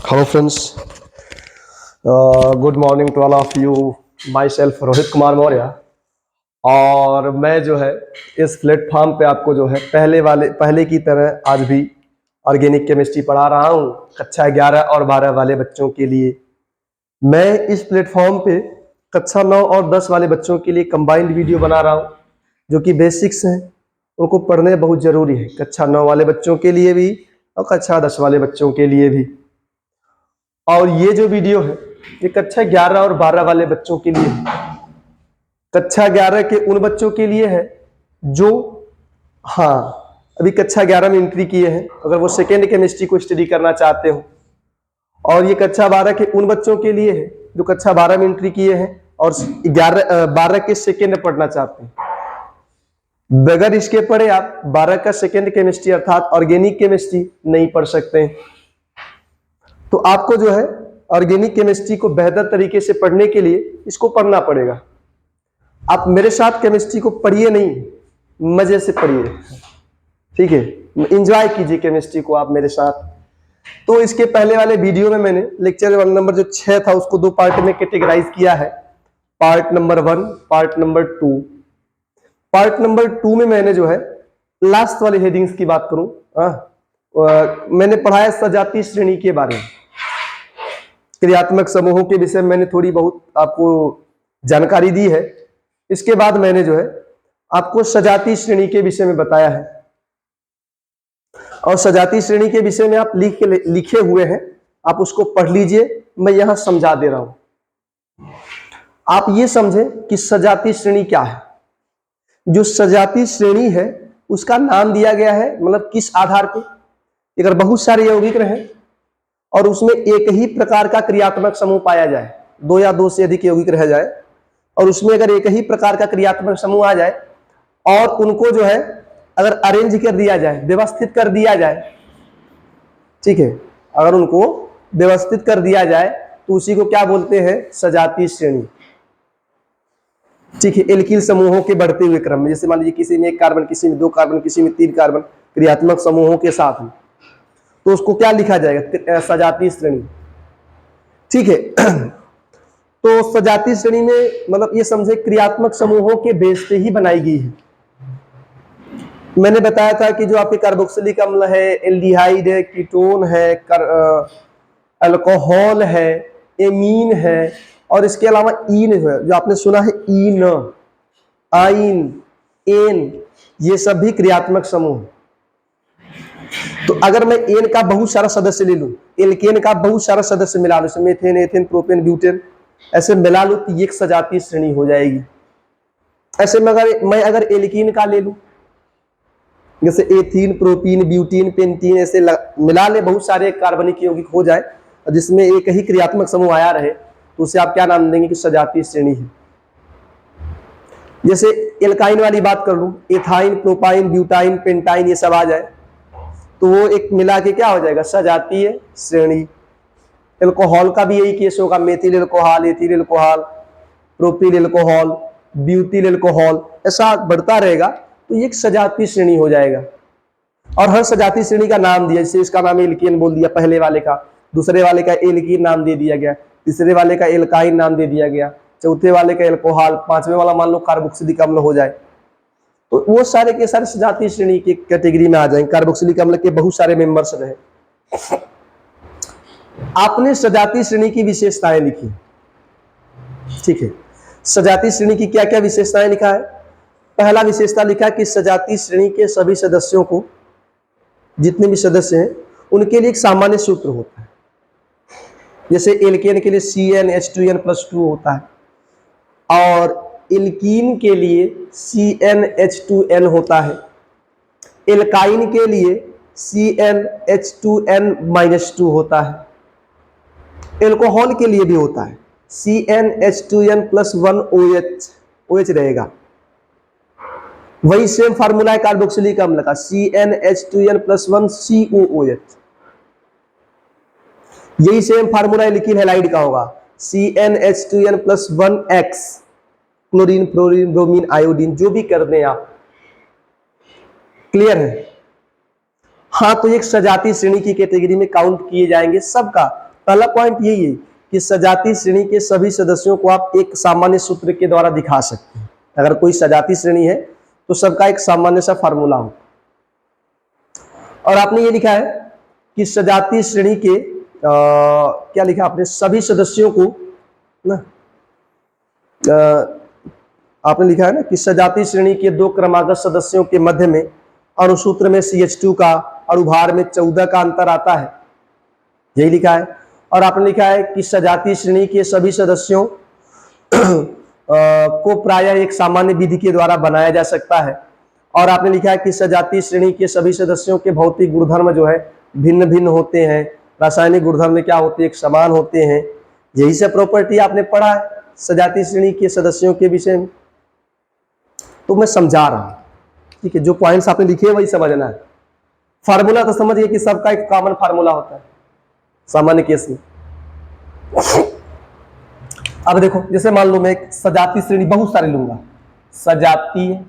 Hello friends, good morning to all of you. Myself Rohit Kumar Maurya. और मैं जो है इस प्लेटफॉर्म पे आपको जो है पहले की तरह आज भी ऑर्गेनिक केमिस्ट्री पढ़ा रहा हूँ कक्षा 11 और 12 वाले बच्चों के लिए। मैं इस प्लेटफॉर्म पे कक्षा 9 और 10 वाले बच्चों के लिए कंबाइंड वीडियो बना रहा हूँ जो कि बेसिक्स हैं, उनको पढ़ने बहुत ज़रूरी है, कक्षा 9 वाले बच्चों के लिए भी और कक्षा 10 वाले बच्चों के लिए भी। और ये जो वीडियो है ये कक्षा 11 और 12 वाले बच्चों के लिए है। कक्षा 11 के उन बच्चों के लिए है जो अभी कक्षा 11 में एंट्री किए हैं, अगर वो सेकेंड केमिस्ट्री को स्टडी करना चाहते हो। और ये कक्षा 12 के उन बच्चों के लिए है जो कक्षा 12 में एंट्री किए हैं और 12 के सेकेंड पढ़ना चाहते हैं। बगैर इसके पढ़े आप 12 का सेकेंड केमिस्ट्री अर्थात ऑर्गेनिक केमिस्ट्री नहीं पढ़ सकते हैं। तो आपको जो है ऑर्गेनिक केमिस्ट्री को बेहतर तरीके से पढ़ने के लिए इसको पढ़ना पड़ेगा। आप मेरे साथ केमिस्ट्री को पढ़िए नहीं, मजे से पढ़िए, ठीक है, एंजॉय कीजिए केमिस्ट्री को आप मेरे साथ। तो इसके पहले वाले वीडियो में मैंने लेक्चर 1 नंबर जो 6 था उसको 2 पार्ट में कैटेगराइज किया है, part number 1, part number 2। Part number 2 में मैंने जो है लास्ट वाले हेडिंग्स की बात करूं, मैंने पढ़ाया सजातीय श्रेणी के बारे में, क्रियात्मक समूहों के विषय में मैंने थोड़ी बहुत आपको जानकारी दी है। इसके बाद मैंने जो है आपको सजातीय श्रेणी के विषय में बताया है और सजातीय श्रेणी के विषय में आप लिखे हुए हैं, आप उसको पढ़ लीजिए, मैं यहां समझा दे रहा हूं। आप ये समझें कि सजातीय श्रेणी क्या है। जो सजातीय श्रेणी है उसका नाम दिया गया है, मतलब किस आधार पर, अगर बहुत सारे यौगिक हैं और उसमें एक ही प्रकार का क्रियात्मक समूह पाया जाए, 2 या 2 से अधिक यौगिक रह जाए और उसमें अगर एक ही प्रकार का क्रियात्मक समूह आ जाए और उनको जो है अगर अरेंज कर दिया जाए, व्यवस्थित कर दिया जाए, ठीक है, अगर उनको व्यवस्थित कर दिया जाए तो उसी को क्या बोलते हैं, सजातीय श्रेणी। ठीक है, एल्किल समूहों के बढ़ते हुए क्रम में, जैसे मान लीजिए किसी में 1 कार्बन, किसी में 2 कार्बन, किसी में 3 कार्बन क्रियात्मक समूहों के साथ में, तो उसको क्या लिखा जाएगा, सजातीय श्रेणी। ठीक है। तो सजातीय श्रेणी में मतलब ये समझे क्रियात्मक समूहों के बेस पे ही बनाई गई है। मैंने बताया था कि जो आपके कार्बोक्सिलिक अम्ल है, एल्डिहाइड है, कीटोन है, अल्कोहल है, एमीन है और इसके अलावा ईन है, जो आपने सुना है ईन, आइन, एन, ये सब भी क्रियात्मक समूह। तो अगर मैं एन का बहुत सारा सदस्य ले लूं, एल्केन का बहुत सारा सदस्य मिला लूं, मेथेन, एथेन, प्रोपेन, ब्यूटेन ऐसे मिला लूं तो ये एक सजातीय श्रेणी हो जाएगी। ऐसे में मैं अगर एल्कीन का ले लूं, जैसे एथीन, प्रोपीन, ब्यूटीन, पेंटीन, ऐसे मिला ले, बहुत सारे कार्बनिक यौगिक हो जाए और जिसमें एक ही क्रियात्मक समूह आया रहे, तो उसे आप क्या नाम देंगे कि सजातीय श्रेणी है। जैसे एल्काइन वाली बात कर लूं, एथाइन, प्रोपाइन, ब्यूटाइन, पेंटाइन, ये सब आ जाए तो वो एक मिला के क्या हो जाएगा, सजातीय श्रेणी। एल्कोहल का भी यही केस होगा, methyl alcohol, ethyl alcohol, propyl alcohol, butyl alcohol, ऐसा बढ़ता रहेगा तो ये एक सजातीय श्रेणी हो जाएगा। और हर सजातीय श्रेणी का नाम दिया, जैसे इसका नाम एल्केन बोल दिया पहले वाले का, दूसरे वाले का एल्कीन नाम दे दिया गया, तीसरे वाले का एल्काइन नाम दे दिया गया, चौथे वाले का एल्कोहल, पांचवें वाला मान लो कार्बोक्सिलिक अम्ल हो जाए, तो वो सारे के सारे सजातीय श्रेणी की कैटेगरी में आ जाएंगे। कार्बोक्सिलिक अम्ल के बहुत सारे मेंबर्स रहे। आपने सजातीय श्रेणी की विशेषताएं लिखी, ठीक है, सजातीय श्रेणी की क्या क्या विशेषताएं लिखा है। पहला विशेषता लिखा कि सजातीय श्रेणी के सभी सदस्यों को, जितने भी सदस्य हैं उनके लिए एक सामान्य सूत्र होता है। जैसे एल्केन के लिए CnH2n+2 होता है और एल्कीन के लिए CnH2n होता है, एल्काइन के लिए CnH2n-2 होता है, एल्कोहल के लिए भी होता है CnH2n+1 OH रहेगा। वही सेम फार्मूला है कार्बोक्सिलिक अम्ल का, CnH2n+1 COOH। यही सेम फार्मूला एल्किल हैलाइड का होगा, CnH2n+1 X, chlorine, fluorine, bromine, iodine, जो भी कर दें आप। क्लियर है। हाँ, तो एक सजातीय श्रेणी की कैटेगरी में काउंट किए जाएंगे सबका, पहला पॉइंट यही है कि सजातीय श्रेणी के सभी सदस्यों को आप एक सामान्य सूत्र के द्वारा दिखा सकते हैं। अगर कोई सजातीय श्रेणी है तो सबका एक सामान्य सा फार्मूला हो। और आपने ये लिखा है कि सजातीय श्रेणी के क्या लिखा आपने, सभी सदस्यों को ना, आपने लिखा है ना कि सजातीय श्रेणी के दो क्रमागत सदस्यों के मध्य में अणुसूत्र में CH2 का और उभार में 14 का अंतर आता है, यही लिखा है। और आपने लिखा है कि सजातीय श्रेणी के सभी सदस्यों को प्रायः एक सामान्य विधि के द्वारा बनाया जा सकता है। और आपने लिखा है कि सजातीय श्रेणी के सभी सदस्यों के भौतिक गुणधर्म जो है भिन्न भिन्न होते हैं, रासायनिक गुणधर्म क्या होते हैं, एक समान होते हैं। यही सब प्रॉपर्टी आपने पढ़ा है सजातीय श्रेणी के सदस्यों के विषय में, तो मैं समझा रहा हूं, ठीक है। जो पॉइंट्स आपने लिखे वही समझना है। फार्मूला तो समझिए कि सबका एक कॉमन फार्मूला होता है सामान्य केस में। अब देखो, जैसे मान लो मैं एक सजातीय श्रेणी बहुत सारे लूंगा, सजातीय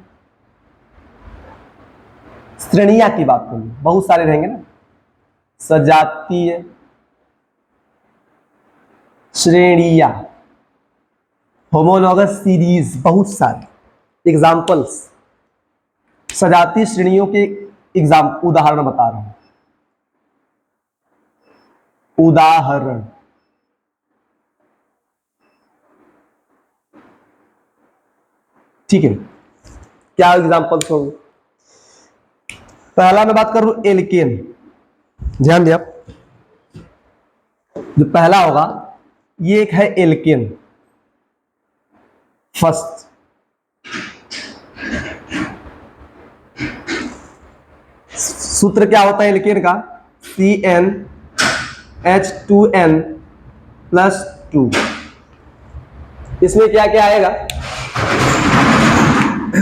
श्रेणियां की बात करूं, बहुत सारे रहेंगे ना, सजातीय श्रेणियां, होमोलॉगस सीरीज, बहुत सारे एग्जाम्पल्स, सजातीय श्रेणियों के उदाहरण बता रहा हूं, उदाहरण। ठीक है, क्या एग्जाम्पल्स होंगे? पहला मैं बात करूं एल्केन, ध्यान दिया, जो पहला होगा ये एक है एल्केन, फर्स्ट। सूत्र क्या होता है एल्केन का? CnH2n+2। इसमें क्या क्या आएगा,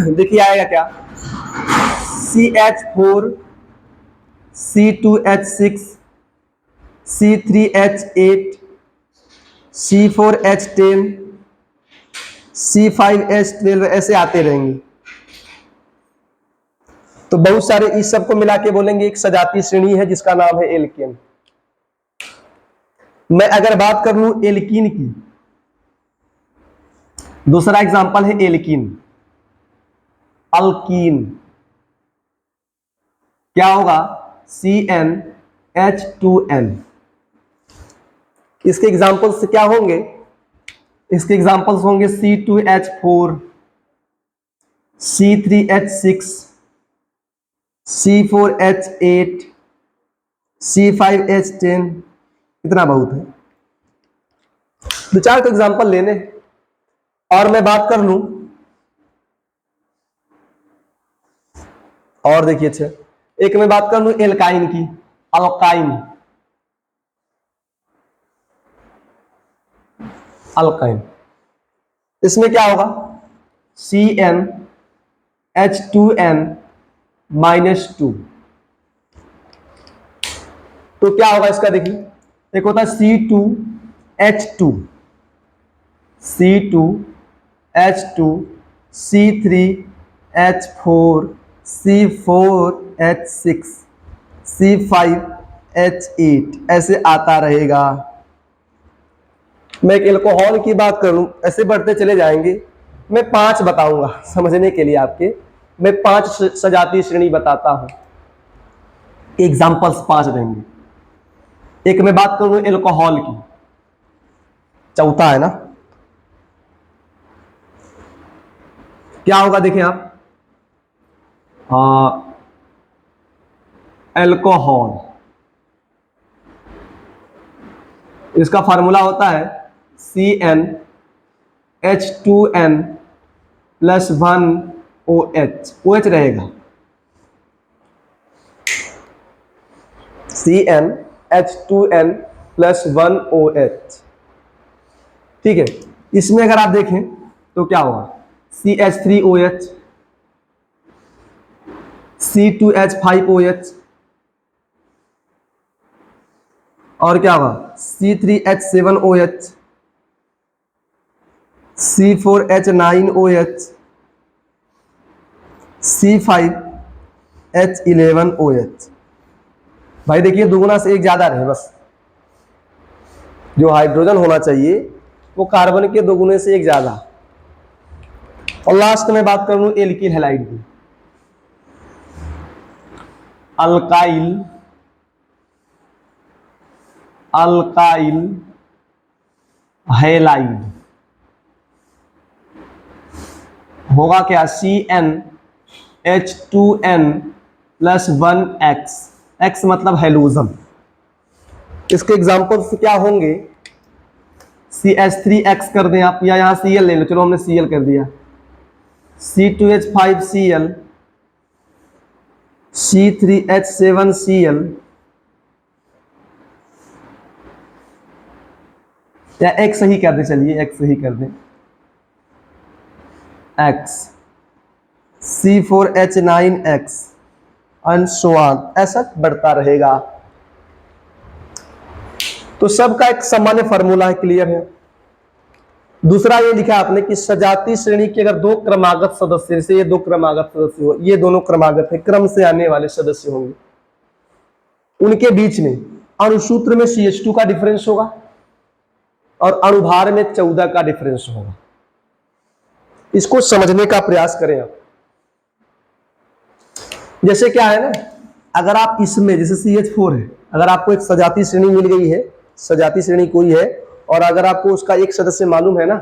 देखिए आएगा क्या, CH4, C2H6, C3H8, C4H10, C5H12, ऐसे आते रहेंगे। तो बहुत सारे इस सब को मिला के बोलेंगे एक सजातीय श्रेणी है जिसका नाम है एल्केन। मैं अगर बात कर लूं एल्कीन की, दूसरा एग्जांपल है एल्कीन, अल्कीन, क्या होगा? CnH2n। इसके एग्जांपल्स क्या होंगे? इसके एग्जांपल्स होंगे C2H4, C3H6, C4H8, C5H10। इतना बहुत है, दो चार तो एग्जांपल लेने। और मैं बात कर लूं, और देखिए अच्छा, एक मैं बात कर लूं एल्काइन की, अल्काइन, अल्काइन, इसमें क्या होगा? CnH2n-2। तो क्या होगा इसका? देखिए, एक होता है C2H2, C2H2, C3H4, C4H6, C5H8, ऐसे आता रहेगा। मैं एक एल्कोहल की बात करूं, ऐसे बढ़ते चले जाएंगे। मैं 5 बताऊंगा समझने के लिए आपके, मैं 5 सजातीय श्रेणी बताता हूं, एग्जाम्पल्स 5 देंगे। एक मैं बात करूं एल्कोहल की, चौथा है ना, क्या होगा? देखिए आप, एल्कोहल, इसका फार्मूला होता है CnH2n+1OH, OH रहेगा, CnH2n+1OH। ठीक है, इसमें अगर आप देखें तो क्या होगा? CH3OH, C2H5OH, और क्या होगा? C3H7OH, C4H9OH, C5H11OH। भाई देखिए, दुगुना से एक ज्यादा रहे बस, जो हाइड्रोजन होना चाहिए वो कार्बन के 2 गुने से 1 ज्यादा। और लास्ट में बात कर लूं एल्किल हैलाइड की, अल्काइल हैलाइड होगा क्या, CnH2n+1x, x मतलब हैलोजन। इसके एग्जांपल्स क्या होंगे, CH3x कर दें आप, या यहां Cl ले लो, चलो हमने Cl कर दिया, C2H5Cl, C3H7Cl, या x ही कर दें, चलिए x ही कर दें, x, C4H9x and so on, ऐसा बढ़ता रहेगा। तो सबका एक सामान्य फार्मूला है, क्लियर है। दूसरा ये लिखा आपने कि सजातीय श्रेणी के अगर 2 क्रमागत सदस्य, जैसे ये 2 क्रमागत सदस्य हो, ये दोनों क्रमागत है, क्रम से आने वाले सदस्य होंगे, उनके बीच में अणुसूत्र में CH2 का डिफरेंस होगा और अणुभार में 14 का डिफरेंस होगा। इसको समझने का प्रयास करें आप। जैसे क्या है ना, अगर आप इसमें जैसे CH4 है, अगर आपको एक सजातीय श्रेणी मिल गई है, सजातीय श्रेणी कोई है, और अगर आपको उसका एक सदस्य मालूम है ना,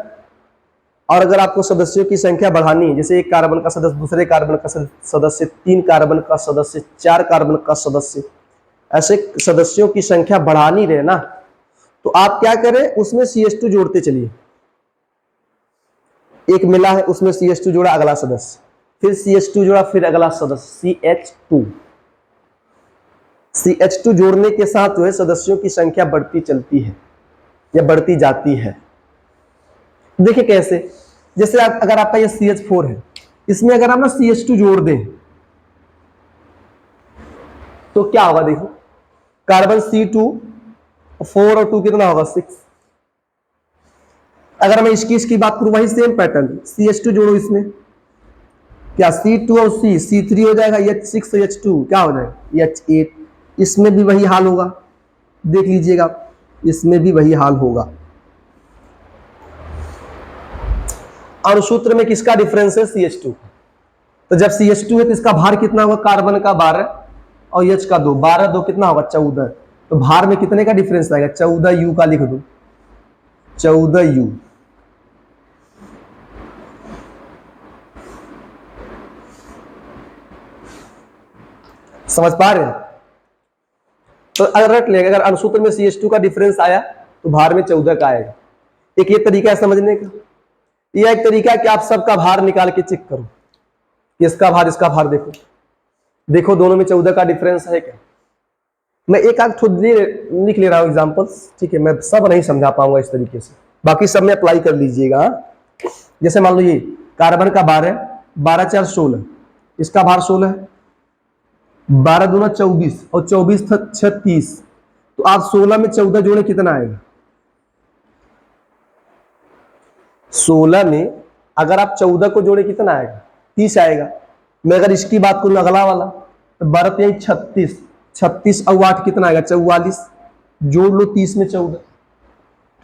और अगर आपको सदस्यों की संख्या बढ़ानी है, जैसे 1 कार्बन का सदस्य, दूसरे कार्बन का सदस्य, 3 कार्बन का सदस्य, 4 कार्बन का सदस्य, ऐसे सदस्यों की संख्या बढ़ानी रहे ना, तो आप क्या करें, उसमें CH2 जोड़ते चलिए। एक मिला है, उसमें CH2 जोड़ा, अगला सदस्य, फिर CH2 जोड़ा, फिर अगला सदस्य, CH2 जोड़ने के साथ जो है सदस्यों की संख्या बढ़ती चलती है या बढ़ती जाती है। देखिए कैसे, जैसे अगर आपका ये CH4 है, इसमें अगर हम ना CH2 जोड़ दें तो क्या होगा, देखो कार्बन C2, 4 और 2 कितना होगा, 6। अगर मैं इसकी बात करूं, वही सेम पैटर्न, CH2 जोड़ो इसमें, क्या C2 और C3 हो जाएगा, H6 H2 क्या हो जाएगा, H8। इसमें भी वही हाल होगा, देख लीजिएगा, इसमें भी वही हाल होगा। अणुसूत्र में किसका डिफरेंस है, CH2। तो जब CH2 है तो इसका भार कितना होगा, कार्बन का 12 और H का 2, 12 2 कितना होगा, 14। तो भार में कितने का डिफरेंस आएगा, 14U का लिख दो, 14U। समझ पा रहे हैं। तो अगर रट लेगा, अगर अणुसूत्र में CH2 का डिफरेंस आया तो भार में 14 का आएगा। एक ये तरीका है समझने का। यह एक तरीका है कि आप सबका भार निकाल के चेक करो, इसका भार इसका भार देखो, देखो दोनों में 14 का डिफरेंस है क्या। मैं एक आध खुद लिख ले रहा हूं एग्जांपल्स, ठीक है, मैं सब नहीं समझा पाऊंगा इस तरीके से, बाकी सब में अप्लाई कर लीजिएगा। जैसे मान लो ये कार्बन का 12, 12 4 16, इसका भार 16 है, 12 दूना 24 और 24 36, तो आप 16 में 14 जोड़े कितना आएगा, 16 में अगर आप 14 को जोड़े कितना आएगा, 30 आएगा। मैं अगर इसकी बात करूं अगला वाला, तो 12 यही 36, 36 और 8 कितना आएगा, 44, जोड़ लो 30 में 14।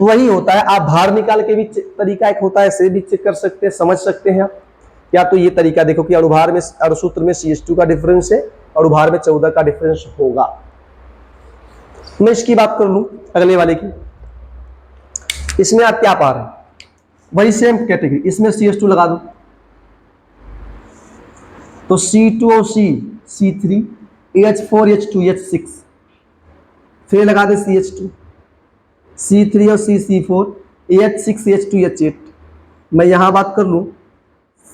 तो वही होता है, आप भार निकाल के भी तरीका एक होता है, ऐसे भी चेक कर सकते हैं, समझ सकते हैं आप। या तो ये तरीका देखो कि अणुभार में, अणुसूत्र में CH2 का डिफरेंस है, अणुभार में 14 का डिफरेंस होगा। मैं इसकी बात कर लूं अगले वाले की, इसमें आप क्या पा रहे हैं, वही सेम कैटेगरी, इसमें CH2 लगा दो, तो C2 और C3, H4 H2 H6, फिर लगा दे CH2, C3 और C4, H6 H2 H8। मैं यहां बात कर लूं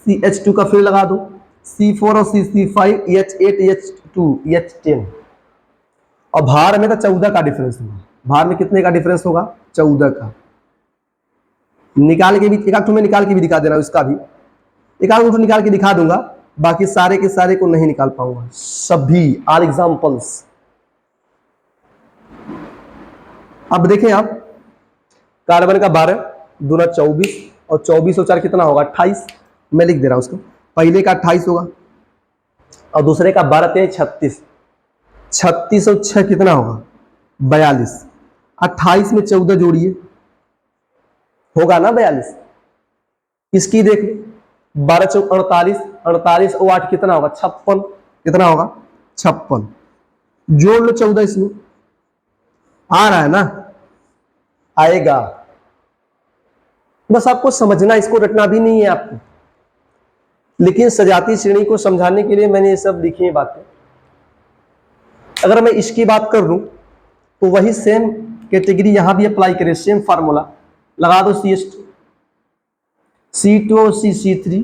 CH2 का, फिर लगा दो C4 और C5, H8 H2 H10। और भार में तो 14 का डिफरेंस होगा, भार में कितने का डिफरेंस होगा, 14 का। निकाल के भी, एक आध में निकाल के भी दिखा देना, इसका भी एक आध निकाल के दिखा दूंगा, बाकी सारे के सारे को नहीं निकाल पाऊंगा, सभी आर एग्जांपल्स। अब देखें आप, कार्बन का 12 दूना 24 और 24 और 4 कितना होगा, 28। मैं लिख दे रहा हूं उसको, पहले का 28 होगा और दूसरे का 12 3 36, 36 और 6 कितना होगा, 42। 28 में 14 जोड़िए, होगा ना 42। इसकी देख लो, 12 चौक 48, 48 और 8 कितना होगा 56, कितना होगा 56। जोड़ लो 14 इसमें, आ रहा है ना, आएगा। बस आपको समझना, इसको रटना भी नहीं है आपको, लेकिन सजाती श्रेणी को समझाने के लिए मैंने ये सब लिखी है बातें। अगर मैं इसकी बात कर लूं तो वही सेम कैटेगरी यहां भी अप्लाई करें, सेम फार्मूला लगा दो, CH2 C2 और C3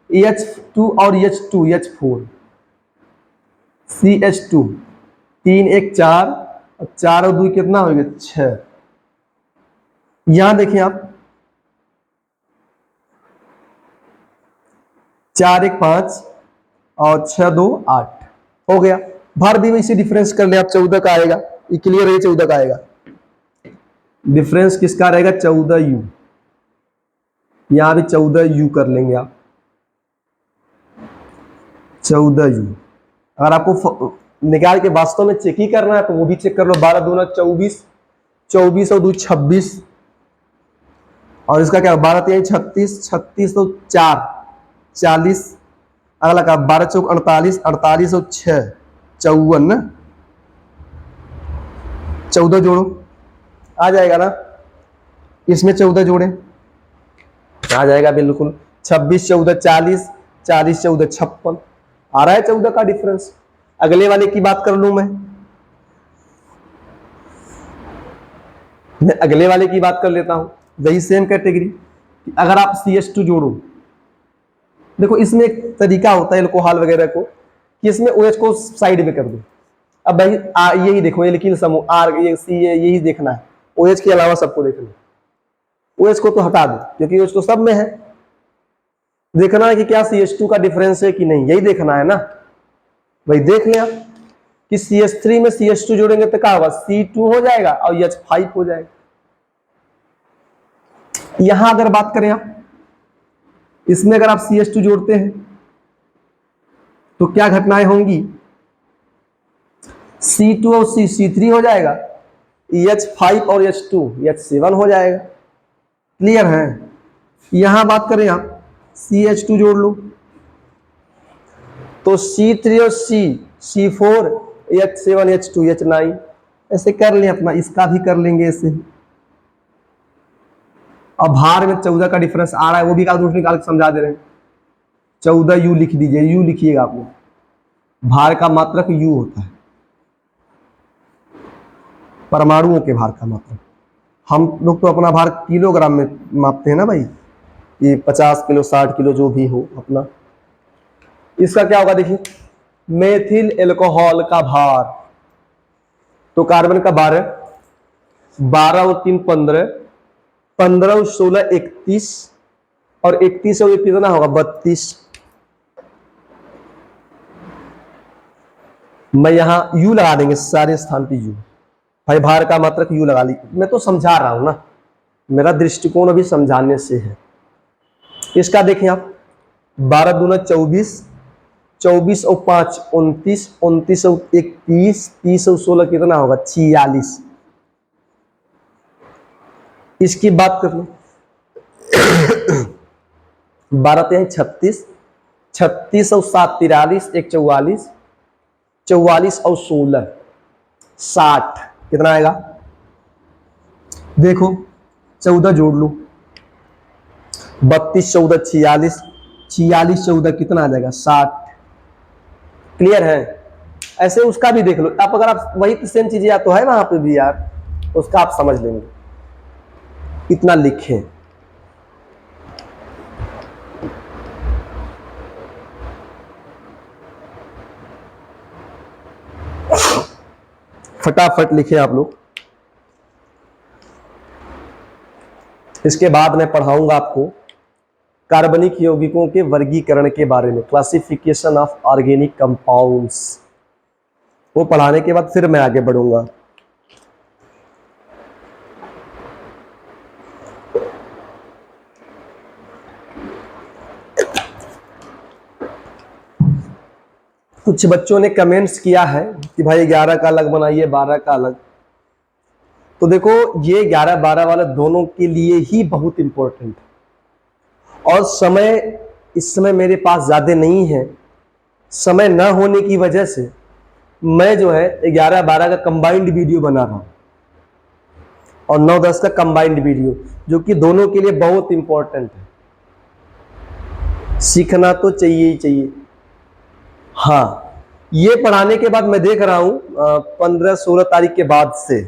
H2 और H2 H4 CH2, 3 1 4 और 4 और 2 कितना हो गया 6। यहां देखिए आप 4 1 5 और 6 2 8 हो गया। भार भी इसी डिफरेंस कर ले आप, 14 का आएगा, ये क्लियर है, 14 का आएगा। डिफरेंस किसका रहेगा 14U, यहां भी 14U कर लेंगे आप, 14U। अगर आपको निकाल के वास्तव में चेक ही करना है तो वो भी चेक कर लो, 12 दूना 24, 24 और 2 26, और इसका क्या 12 3 36, 36 और 4 40, अगला का 12 चौक 48, 48 और 6 54 ना, 14 जोड़ो आ जाएगा ना, इसमें 14 जोड़े आ जाएगा बिल्कुल, 26 14 40, 40 14 56, आ रहा है 14 का डिफरेंस। अगले वाले की बात कर लूं मैं अगले वाले की बात कर लेता हूं, वही सेम कैटेगरी। अगर आप CH2 जोड़ो, देखो इसमें एक तरीका होता है अल्कोहल वगैरह को कि इसमें OH को साइड में कर दो। अब भाई यही देखो, एल्किल समूह R ये C यही देखना है, OH के अलावा सबको देखना है। OH को तो हटा दो क्योंकि OH तो सब में है, देखना है कि क्या CH2 का डिफरेंस है कि नहीं, यही देखना है ना। भाई देख लिया कि CH3 में CH2 जोड़ेंगे तो क्या होगा C2 हो जाएगा और H5 हो जाएगा। यहां अगर बात करें आप, इसमें अगर आप CH2 जोड़ते हैं तो क्या घटनाएं होंगी, C2 और C3 हो जाएगा, H5 और H2 H7 हो जाएगा। क्लियर है। यहां बात करें आप CH2 जोड़ लो तो C3 और C4 H7 H2 H9, ऐसे कर लें अपना, इसका भी कर लेंगे ऐसे। अब भार में 14 का डिफरेंस आ रहा है, वो भी काल्कुलेटर निकाल के समझा दे रहे हैं। 14U लिख दीजिए, U लिखिएगा आपने, भार का मात्रक U होता है, परमाणुओं के भार का मात्रक। हम लोग तो अपना भार किलोग्राम में मापते हैं ना भाई, ये 50 किलो 60 किलो जो भी हो अपना। इसका क्या होगा देखिए, मेथिल एल्कोहल का भार, तो कार्बन का 12, 12 और 3 15, 15 और 16 31, और 31 और कितना होगा 32। मैं यहां U लगा देंगे सारे स्थान पे U, भाई भार का मात्रक U लगा ली। मैं तो समझा रहा हूं ना, मेरा दृष्टिकोण अभी समझाने से है। इसका देखें आप, 12 दूना 24, 24 और 5 29, 29 और 1 30, 30 और 16 कितना होगा 46। इसकी बात कर लो, 12 3 36, 36 और 7 43, 1 44, 44 और 16 60, कितना आएगा देखो, 14 जोड़ लो, 32 14 46, 46 14 कितना आ जाएगा 60। क्लियर है। ऐसे उसका भी देख लो आप, अगर आप वही सेम चीजें तो है वहां पे भी यार, उसका आप समझ लेंगे, इतना लिखें। फटाफट लिखे आप लोग। इसके बाद मैं पढ़ाऊंगा आपको कार्बनिक यौगिकों के वर्गीकरण के बारे में, क्लासिफिकेशन ऑफ ऑर्गेनिक कंपाउंड्स। वो पढ़ाने के बाद फिर मैं आगे बढ़ूंगा। कुछ बच्चों ने कमेंट्स किया है कि भाई 11 का अलग बनाइए, 12 का अलग। तो देखो ये 11-12 वाले दोनों के लिए ही बहुत इंपॉर्टेंट है। और समय इस समय मेरे पास ज्यादा नहीं है, समय न होने की वजह से मैं जो है 11-12 का कंबाइंड वीडियो बना रहा हूं और 9-10 का कंबाइंड वीडियो, जो कि दोनों के लिए बहुत इंपॉर्टेंट है। सीखना तो चाहिए ही चाहिए। हाँ, ये पढ़ाने के बाद मैं देख रहा हूं 15-16 तारीख के बाद से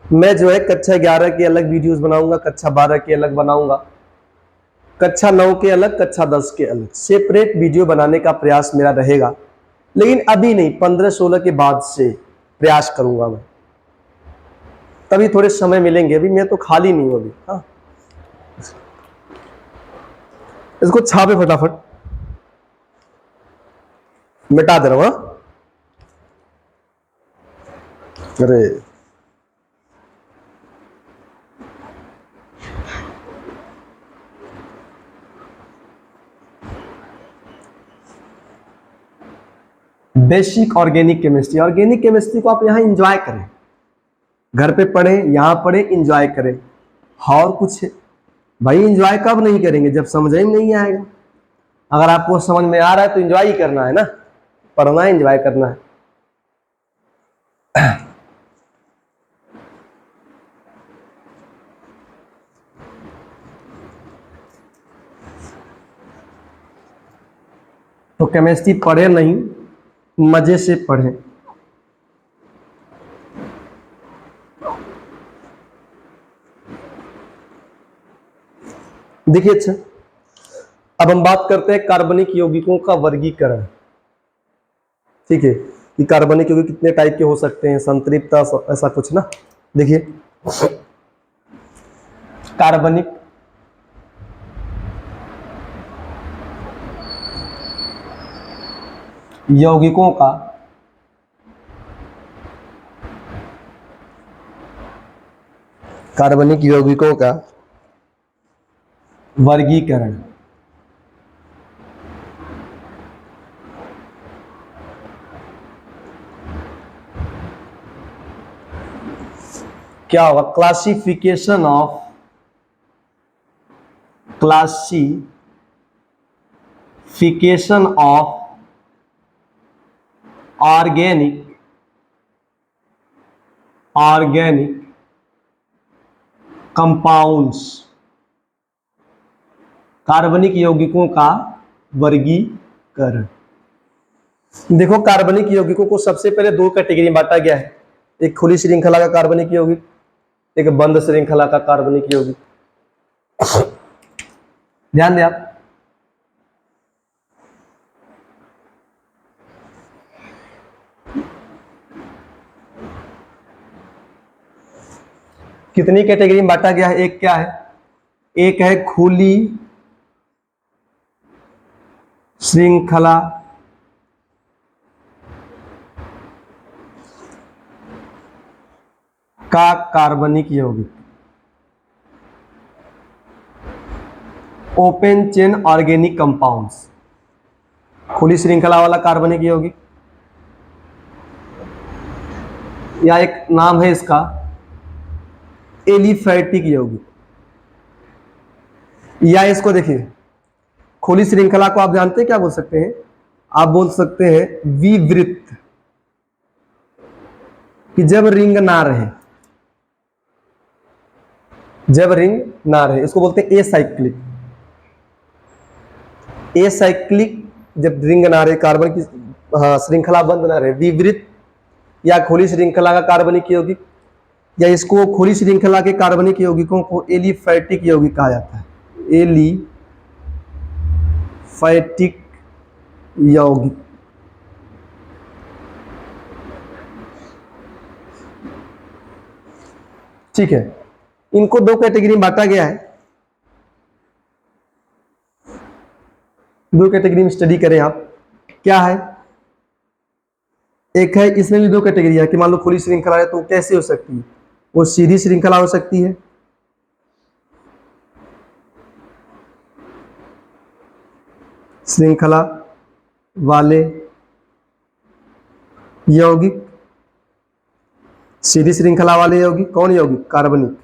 मैं जो है कक्षा 11 के अलग वीडियोस बनाऊंगा, कक्षा 12 के अलग बनाऊंगा, कक्षा 9 के अलग, कक्षा 10 के अलग, सेपरेट वीडियो बनाने का प्रयास मेरा रहेगा। लेकिन अभी नहीं, 15-16 के बाद से प्रयास करूंगा मैं, तभी थोड़े समय मिलेंगे। अभी मैं तो खाली नहीं हूं अभी। हाँ, इसको छापे फटाफट, मिटा दे रहा हूं। हाँ? अरे basic organic chemistry, organic chemistry को आप यहाँ एंजॉय करें, घर पे पढ़ें, यहाँ पढ़ें, एंजॉय करें। और कुछ भाई एंजॉय कब नहीं करेंगे, जब समझ ही नहीं आएगा। अगर आपको समझ में आ रहा है तो एंजॉय ही करना है ना, पढ़ना है, एंजॉय करना है। तो केमिस्ट्री पढ़े नहीं, मजे से पढ़ें। देखिए अच्छा, अब हम बात करते हैं कार्बनिक यौगिकों का वर्गीकरण। ठीक है, कि कार्बनिक यौगिक कितने टाइप के हो सकते हैं, संतृप्त, ऐसा कुछ ना। देखिए कार्बनिक यौगिकों का वर्गीकरण। क्या होगा? क्लासिफिकेशन ऑफ ऑर्गेनिक कंपाउंड्स, कार्बनिक यौगिकों का वर्गीकरण। देखो कार्बनिक यौगिकों को सबसे पहले दो कैटेगरी में बांटा गया है, एक खुली श्रृंखला का कार्बनिक यौगिक, एक बंद श्रृंखला का कार्बनिक यौगिक। ध्यान दें आप, कितनी कैटेगरी में बांटा गया है? एक क्या है? एक है खुली श्रृंखला का कार्बनिक यौगिक, ओपन चेन ऑर्गेनिक कंपाउंड्स, खुली श्रृंखला वाला कार्बनिक यौगिक, या एक नाम है इसका एलिफैटिक यौगिक। या इसको देखिए, खुली श्रृंखला को आप जानते हैं क्या बोल सकते हैं? आप बोल सकते हैं विवृत, कि जब रिंग ना रहे, जब रिंग ना रहे, इसको बोलते हैं एसाइक्लिक। एसाइक्लिक जब रिंग ना रहे, कार्बन की श्रृंखला बंद ना रहे, विवृत या खुली श्रृंखला का कार्बनिक यौगिक, या इसको खुली श्रृंखला के कार्बनिक यौगिकों को एलिफैटिक यौगिक कहा जाता है। एलिफैटिक यौगिक। ठीक है, इनको दो कैटेगरी में बांटा गया है, दो कैटेगरी में स्टडी करें आप। क्या है? एक है, इसमें भी दो कैटेगरी है कि मान लो खुली श्रृंखला है तो कैसे हो सकती है? वो सीधी श्रृंखला हो सकती है, श्रृंखला वाले यौगिक, सीधी श्रृंखला वाले यौगिक कौन यौगिक? कार्बनिक।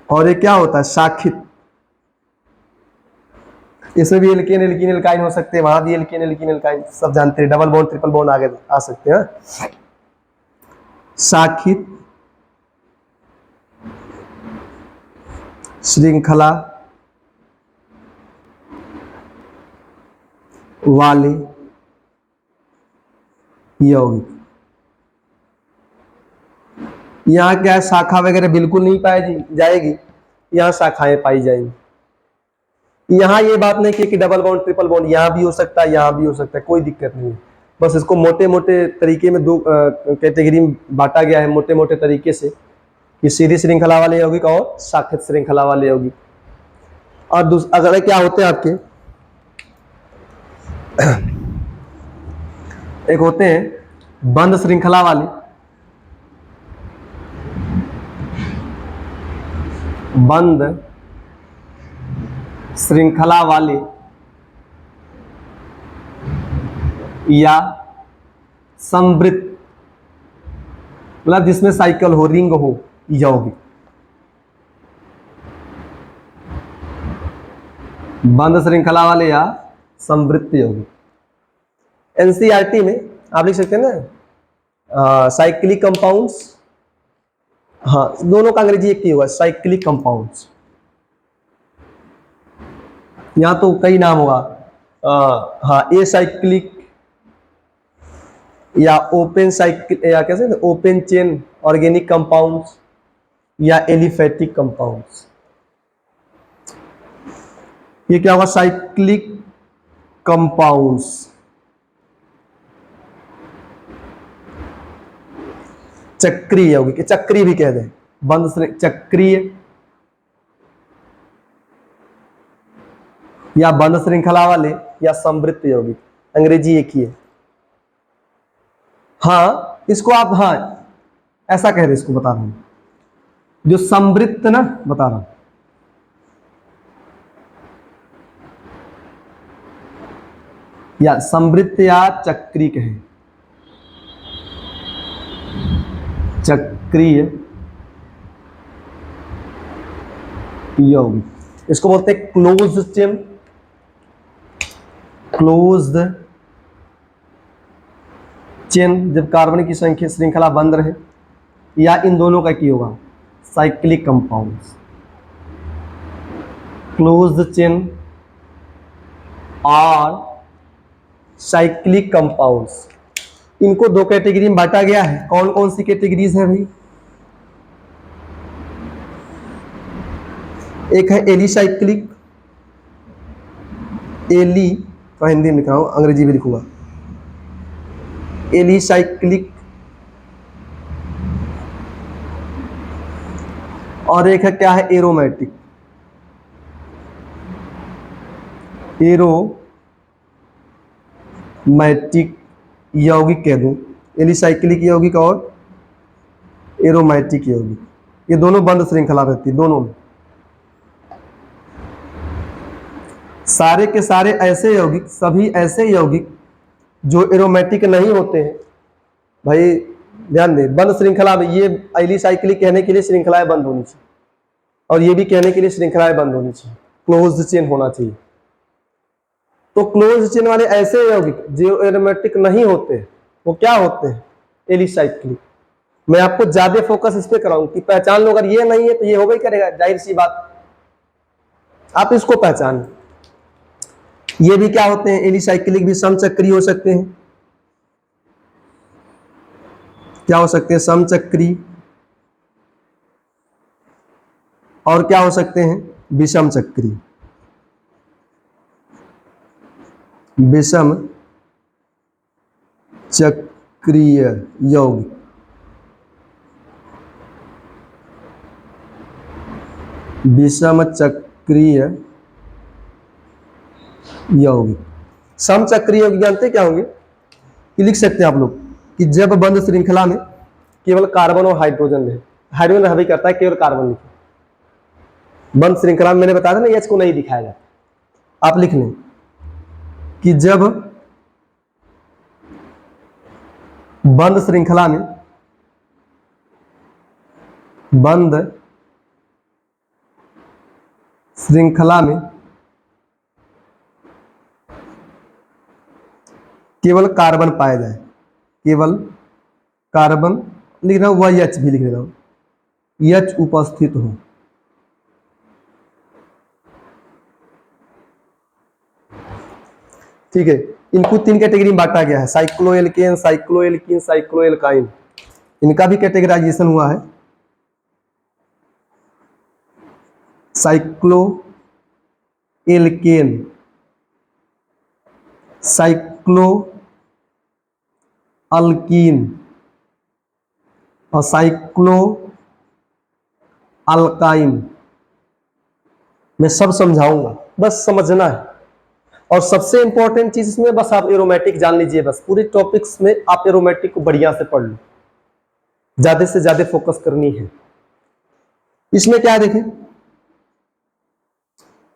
और ये क्या होता है? शाखित। इसमें भी एल्केन एल्कीन एल्काइन हो सकते हैं, वहां भी एल्केन एल्कीन एल्काइन, सब जानते हैं। डबल बॉन्ड ट्रिपल बॉन्ड आगे आ सकते हैं। शाखित श्रृंखला वाले यौगिक। यहाँ क्या है? शाखा वगैरह बिल्कुल नहीं पाई जाएगी, यहाँ शाखाएं पाई जाएंगी। यहाँ ये बात नहीं कि डबल बॉन्ड ट्रिपल बॉन्ड, यहाँ भी हो सकता है, यहाँ भी हो सकता है, कोई दिक्कत नहीं है। बस इसको मोटे मोटे तरीके में दो कैटेगरी में बांटा गया है, मोटे मोटे तरीके से, कि सीधी श्रृंखला वाले यौगिक और शाखित श्रृंखला वाले यौगिक। और अगले क्या होते हैं आपके? एक होते हैं बंद श्रृंखला वाले, बंद श्रृंखला वाले या समवृत्त, मतलब जिसमें साइकिल हो, रिंग हो, यौगिक। बंद श्रृंखला वाले या समवृत्त यौगिक। एनसीईआरटी में आप लिख सकते हैं ना, साइक्लिक कंपाउंड्स। हाँ, दोनों का अंग्रेजी एक ही होगा, साइक्लिक कंपाउंड्स। यहाँ तो कई नाम होगा, हाँ, ए साइक्लिक या ओपन साइकिल, या कैसे ओपन चेन ऑर्गेनिक कंपाउंड्स या एलिफेटिक कंपाउंड्स। ये क्या होगा? Cyclic compounds. चक्रीय यौगिक, चक्रीय भी कह दें, बंद चक्रीय या बंद श्रृंखला वाले या समवृत्त यौगिक, अंग्रेजी एक ही है। हाँ, इसको आप, हाँ ऐसा कह रहे, इसको बता रहा हूं, जो समवृत्त ना, बता रहा हूं, या समवृत्त या चक्रीय कहें, चक्रीय यौगिक। इसको बोलते हैं क्लोज्ड चेन, क्लोज्ड चेन, जब कार्बन की संख्या श्रृंखला बंद रहे, या इन दोनों का क्या होगा? Cyclic compounds. क्लोज्ड चेन और साइक्लिक कंपाउंड्स, इनको दो कैटेगरी में बांटा गया है। कौन कौन सी कैटेगरीज है भाई? एक है एलिसाइक्लिक, एली तो हिंदी में लिखा हूं, अंग्रेजी में लिखूंगा, एलिसाइक्लिक। और एक है क्या है? एरोमेटिक, एरोमैटिक यौगिक कह दूं, एलिसाइक्लिक यौगिक और एरोमैटिक यौगिक। ये दोनों बंद श्रृंखला रहती है, दोनों में। सारे के सारे ऐसे यौगिक, सभी ऐसे यौगिक जो एरोमेटिक नहीं होते हैं, भाई ध्यान दें, बंद श्रृंखला में, ये एलिसाइक्लिक कहने के लिए श्रृंखलाएं बंद होनी चाहिए, और ये भी कहने के लिए श्रृंखलाएं बंद होनी चाहिए, क्लोज्ड चेन होना चाहिए। तो क्लोज्ड चेन वाले ऐसे यौगिक जो एरोमेटिक नहीं होते, वो क्या होते हैं? एलिसाइक्लिक। मैं आपको ज्यादा फोकस इस पे कराऊं कि पहचान लो, अगर ये नहीं है तो ये होगा ही करेगा, जाहिर सी बात, आप इसको पहचान। ये भी क्या होते हैं? एलिसाइक्लिक भी समचक्री हो सकते हैं। क्या हो सकते हैं? समचक्री। और क्या हो सकते हैं? विषम चक्री, विषम चक्रीय यौगिक। विषम चक्रीय यौगिक। समचक्रीय यौगिक जानते क्या होंगे? कि लिख सकते हैं आप लोग कि जब बंद श्रृंखला में केवल कार्बन और हाइड्रोजन रहे, हाइड्रोजन रहा भी करता है, केवल कार्बन लिखे। बंद श्रृंखला में मैंने बताया था ना, एच को नहीं दिखाया जाता। आप लिख लें कि जब बंद श्रृंखला में बंद श्रृंखला में केवल कार्बन पाया जाए, केवल कार्बन लिख रहा हूं, वह एच भी लिख रहा हूं, एच उपस्थित हो। ठीक है, इनको 3 कैटेगरी में बांटा गया है, साइक्लोएल्केन, साइक्लोएल्कीन, साइक्लोएल्काइन। इनका भी कैटेगराइजेशन हुआ है। साइक्लोएल्केन, साइक्लोअल्कीन और साइक्लोअल्काइन। मैं सब समझाऊंगा, बस समझना है। और सबसे इंपॉर्टेंट चीज इसमें बस आप एरोमेटिक जान लीजिए। बस पूरे टॉपिक्स में आप एरोमेटिक को बढ़िया से पढ़ लो, ज्यादा से ज्यादा फोकस करनी है। इसमें क्या है देखें,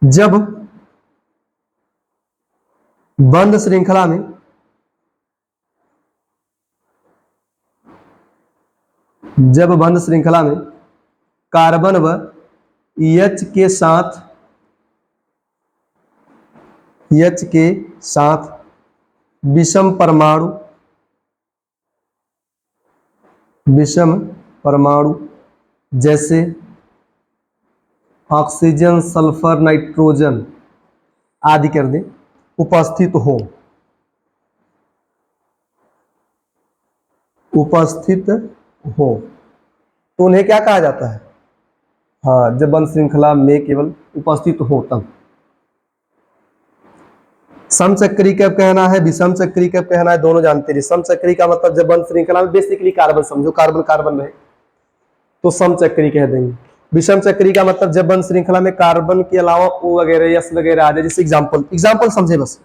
जब बंद श्रृंखला में कार्बन व एच के साथ विषम परमाणु जैसे ऑक्सीजन, सल्फर, नाइट्रोजन आदि कर दें उपस्थित हो तो उन्हें क्या कहा जाता है? हाँ, जब बंद श्रृंखला में केवल उपस्थित हो तब। समचक्री कब कहना है, विषम चक्री कब कहना है, दोनों जानते हैं। समचक्री का मतलब जब बंद श्रृंखला में बेसिकली कार्बन, समझो कार्बन कार्बन रहे तो समचक्री कह देंगे। विषम चक्री का मतलब जब बंद श्रृंखला में कार्बन के अलावा ओ वगैरह, यस वगैरह आ जाए। जैसे एग्जाम्पल समझे बस।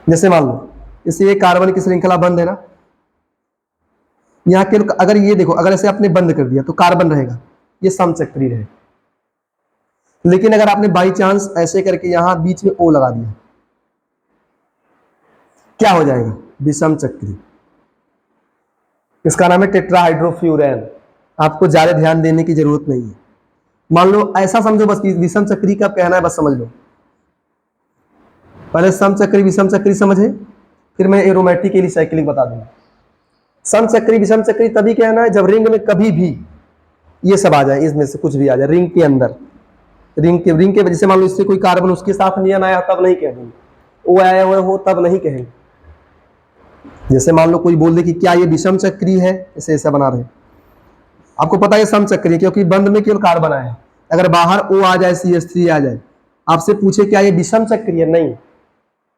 जैसे मान लो इसे ये कार्बन की श्रृंखला बंद है ना, यहाँ के अगर ये देखो, अगर ऐसे आपने बंद कर दिया तो कार्बन रहेगा, ये समचक्री रहे। लेकिन अगर आपने बाई चांस ऐसे करके यहां बीच में ओ लगा दिया, क्या हो जाएगा? विषम चक्री। इसका नाम है टेट्राहाइड्रोफ्यूरेन। आपको ज्यादा ध्यान देने की जरूरत नहीं है। मान लो ऐसा समझो बस कि विषम चक्री का कहना है, बस समझ लो। पहले समचक्री विषम चक्री समझे, फिर मैं एरोमेटिक के लिए साइक्लिंग बता दूंगा। समचक्री विषम चक्री तभी कहना है जब रिंग में कभी भी ये सब आ जाए, इसमें से कुछ भी आ जाए रिंग के अंदर। रिंग के वजह से मान लो इससे कोई कार्बन उसके साथ नियन आया तब नहीं कहेंगे, वो आया हुआ हो तब नहीं कहेंगे। जैसे मान लो कोई बोल दे कि क्या ये विषम चक्री है, इसे ऐसा बना रहे, आपको पता है समचक्री है क्योंकि बंद में केवल कार्बन आया है। अगर बाहर ओ आ जाए, CH3 आ जाए, आपसे पूछे क्या ये विषम चक्री है? नहीं।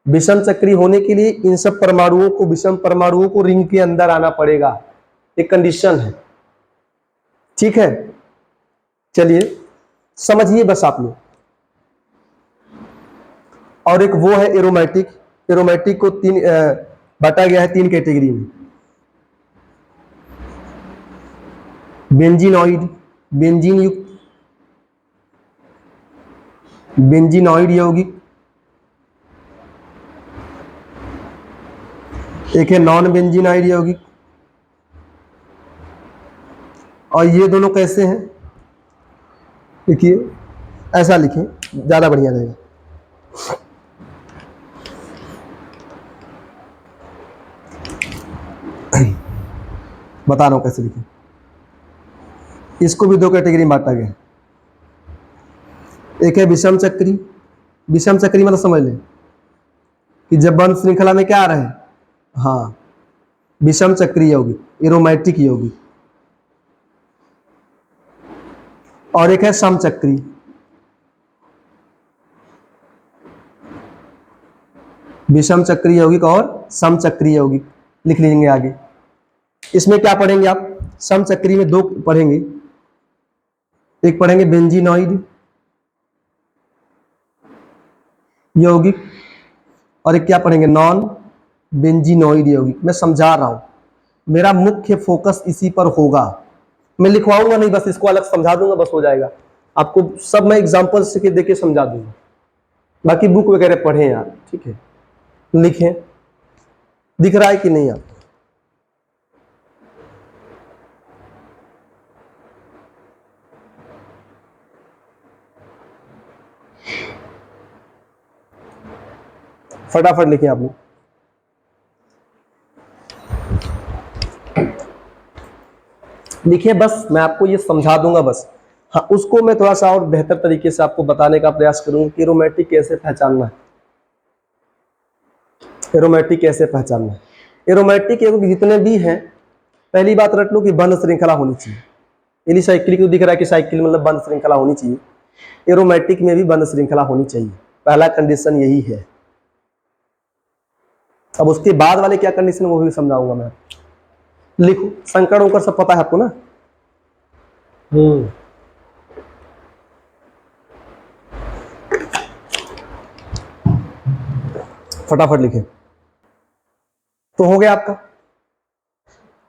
विषम चक्री होने के लिए इन सब परमाणुओं को, विषम परमाणुओं को रिंग के अंदर आना पड़ेगा, एक कंडीशन है। ठीक है, चलिए समझिए बस आप लोग। और एक वो है एरोमेटिक। एरोमेटिक को बांटा गया है 3 कैटेगरी में। बेंजीनॉइड, बेंजीन युक्त, बेंजीनॉइड यौगिक, एक है नॉन बेंजीनॉइड यौगिक। और ये दोनों कैसे हैं देखिए, ऐसा लिखें ज्यादा बढ़िया रहेगा। बता रहा हूं कैसे लिखें। इसको भी 2 कैटेगरी में बांटा गया। एक है विषम चक्री। विषम चक्री मतलब समझ लें कि जब बंद श्रृंखला में क्या आ रहा है, हाँ, विषम चक्री यौगिक, एरोमेटिक यौगिक। और एक है समचक्री। विषम चक्री यौगिक और समचक्री यौगिक लिख लेंगे आगे। इसमें क्या पढ़ेंगे आप? समचक्री में 2 पढ़ेंगे, एक पढ़ेंगे बेंजीनॉइड यौगिक और एक क्या पढ़ेंगे? नॉन बेंजीनॉइड यौगिक। मैं समझा रहा हूं, मेरा मुख्य फोकस इसी पर होगा। मैं लिखवाऊंगा नहीं, बस इसको अलग समझा दूंगा, बस हो जाएगा। आपको सब मैं एग्जांपल से देके समझा दूंगा। बाकी बुक वगैरह पढ़ें यार, ठीक है, लिखें। दिख रहा है कि नहीं आपको? फटाफट लिखिए आप लोग। लिखिए, बस मैं आपको ये समझा दूंगा बस। हाँ, उसको मैं थोड़ा सा और बेहतर तरीके से आपको बताने का प्रयास करूंगा कि एरोमेटिक कैसे पहचानना है। एरोमेटिक कैसे पहचानना है। एरोमेटिक जितने भी हैं, पहली बात रट लो कि बंद श्रृंखला होनी चाहिए। एलिसाइक्लिक दिख रहा है कि साइकिल मतलब बंद श्रृंखला होनी चाहिए, एरोमेटिक में भी बंद श्रृंखला होनी चाहिए। पहला कंडीशन यही है। अब उसके बाद वाले क्या कंडीशन वो भी समझाऊंगा मैं। लिखो, संकर होकर सब पता है आपको ना। फटाफट लिखे। तो हो गया आपका।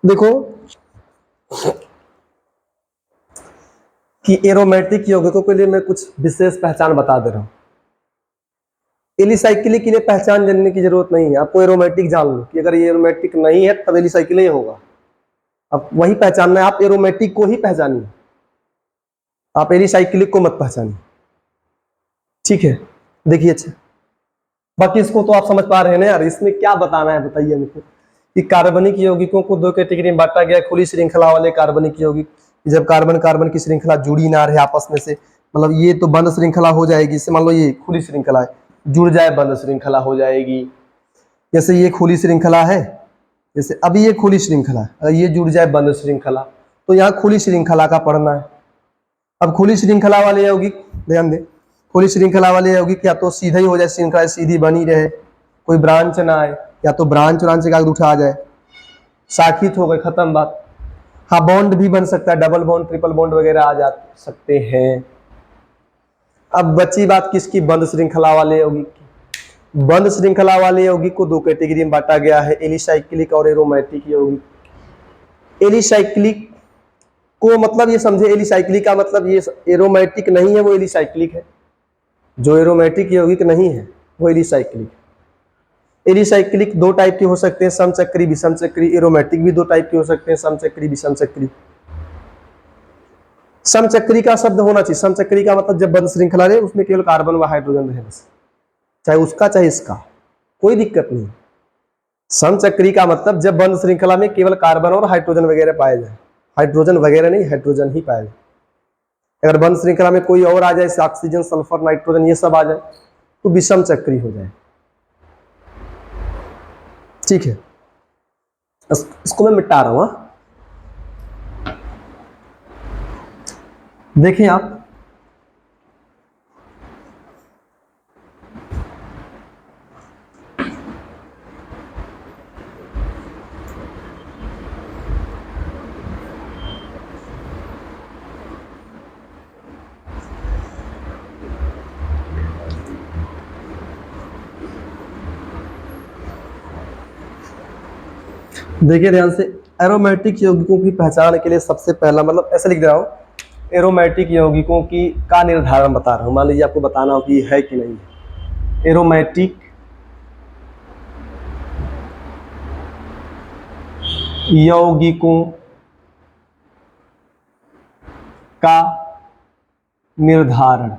देखो कि एरोमेटिक यौगिकों के लिए मैं कुछ विशेष पहचान बता दे रहा हूं। एलिसाइक्लिक के लिए पहचान जानने की जरूरत नहीं है, आपको एरोमेटिक जान लो कि अगर ये एरोमेटिक नहीं है तब एलिसाइक्लिक ही होगा। अब वही पहचानना है, आप एरोमेटिक को ही पहचानिए, आप एलिसाइक्लिक को मत पहचानिए। ठीक है, देखिए। अच्छा, बाकी इसको तो आप समझ पा रहे हैं ना यार, इसमें क्या बताना है बताइए मुझको। कि कार्बनिक यौगिकों को दो कैटेगरी में बांटा गया। खुली श्रृंखला वाले कार्बनिक यौगिक, जब कार्बन कार्बन की श्रृंखला जुड़ी ना रहे आपस में से, मतलब ये तो बंद श्रृंखला हो जाएगी। इससे मान लो ये खुली श्रृंखला है, जुड़ जाए बंद श्रृंखला हो जाएगी। जैसे ये खुली श्रृंखला है, जैसे अभी ये खुली श्रृंखला है, अगर ये जुड़ जाए बंद श्रृंखला तो यहाँ खुली श्रृंखला का पढ़ना है। अब खुली श्रृंखला वाले यौगिक ध्यान दें, खुली श्रृंखला वाले यौगिक या तो सीधा ही हो जाए, श्रृंखला सीधी बनी रहे, कोई ब्रांच ना आए, या तो ब्रांच ब्रांच का उठा जाए, शाखित हो गए, खत्म बात। हाँ, बॉन्ड भी बन सकता है, डबल बॉन्ड ट्रिपल बॉन्ड वगैरह आ जा सकते हैं। अब बची बात किसकी, बंद श्रृंखला वाले यौगिक की। बंद श्रृंखला वाले यौगिक को दो कैटेगरी में बांटा गया है, एलिसाइक्लिक और एरोमेटिक यौगिक। एलिसाइक्लिक को मतलब ये समझे, एलिसाइक्लिक का मतलब ये एरोमेटिक नहीं है, वो एलिसाइक्लिक है। जो एरोमेटिक यौगिक नहीं है वो एलिसाइक्लिक। एलिसाइक्लिक दो टाइप के हो सकते हैं, समचक्री विषमचक्री। एरोमेटिक भी दो टाइप के हो सकते हैं, समचक्री विषमचक्री। समचक्री का शब्द होना चाहिए, समचक्री का मतलब जब बंद श्रृंखला रहे उसमें केवल कार्बन व हाइड्रोजन रहे बस, चाहे उसका चाहे इसका, कोई दिक्कत नहीं। समचक्री का मतलब जब बंद श्रृंखला में केवल कार्बन और हाइड्रोजन वगैरह पाए जाए, हाइड्रोजन वगैरह नहीं, हाइड्रोजन ही पाए जाए। अगर बंद श्रृंखला में कोई और आ जाए, ऑक्सीजन सल्फर नाइट्रोजन ये सब आ जाए तो विषम चक्री हो जाए। ठीक है, इसको मैं मिटा रहा हूं। देखें आप, देखिए ध्यान से। एरोमेटिक यौगिकों की पहचान के लिए सबसे पहला, मतलब ऐसे लिख दे रहा हूं, एरोमेटिक यौगिकों की का निर्धारण बता रहा हूं। मान लीजिए आपको बताना हो कि है कि नहीं है। एरोमेटिक यौगिकों का निर्धारण,